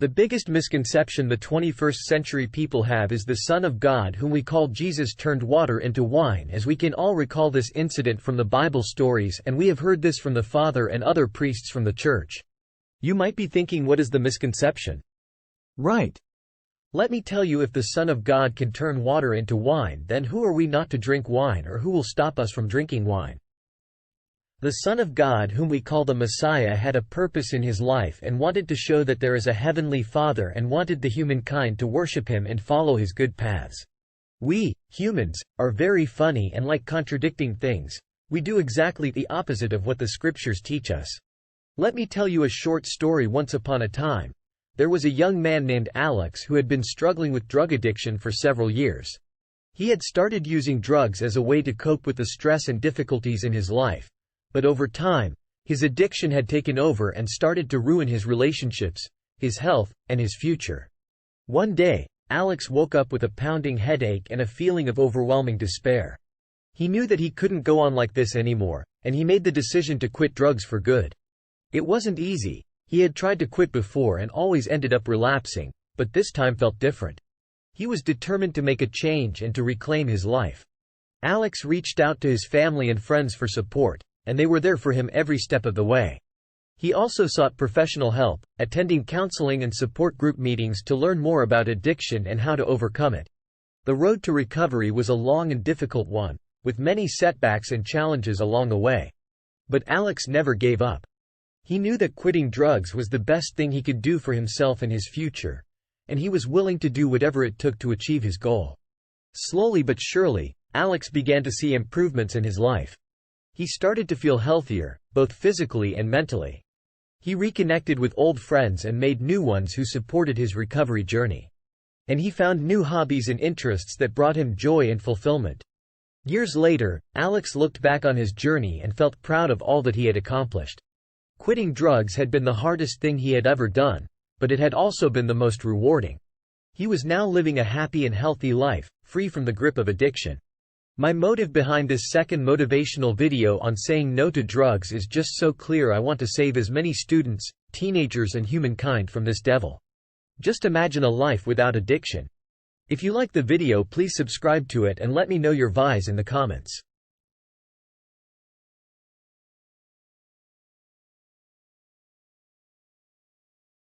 The biggest misconception the 21st century people have is the Son of God whom we call Jesus turned water into wine, as we can all recall this incident from the Bible stories, and we have heard this from the Father and other priests from the Church. You might be thinking, what is the misconception? Right. Let me tell you, if the Son of God can turn water into wine, then who are we not to drink wine, or who will stop us from drinking wine? The Son of God whom we call the Messiah had a purpose in his life and wanted to show that there is a heavenly Father and wanted the humankind to worship him and follow his good paths. We, humans, are very funny and like contradicting things. We do exactly the opposite of what the scriptures teach us. Let me tell you a short story. Once upon a time, there was a young man named Alex who had been struggling with drug addiction for several years. He had started using drugs as a way to cope with the stress and difficulties in his life. But over time, his addiction had taken over and started to ruin his relationships, his health, and his future. One day, Alex woke up with a pounding headache and a feeling of overwhelming despair. He knew that he couldn't go on like this anymore, and he made the decision to quit drugs for good. It wasn't easy. He had tried to quit before and always ended up relapsing, but this time felt different. He was determined to make a change and to reclaim his life. Alex reached out to his family and friends for support, and they were there for him every step of the way. He also sought professional help, attending counseling and support group meetings to learn more about addiction and how to overcome it. The road to recovery was a long and difficult one, with many setbacks and challenges along the way. But Alex never gave up. He knew that quitting drugs was the best thing he could do for himself and his future, and he was willing to do whatever it took to achieve his goal. Slowly but surely, Alex began to see improvements in his life. He started to feel healthier, both physically and mentally. He reconnected with old friends and made new ones who supported his recovery journey. And he found new hobbies and interests that brought him joy and fulfillment. Years later, Alex looked back on his journey and felt proud of all that he had accomplished. Quitting drugs had been the hardest thing he had ever done, but it had also been the most rewarding. He was now living a happy and healthy life, free from the grip of addiction. My motive behind this second motivational video on saying no to drugs is just so clear. I want to save as many students, teenagers and humankind from this devil. Just imagine a life without addiction. If you like the video, please subscribe to it and let me know your views in the comments.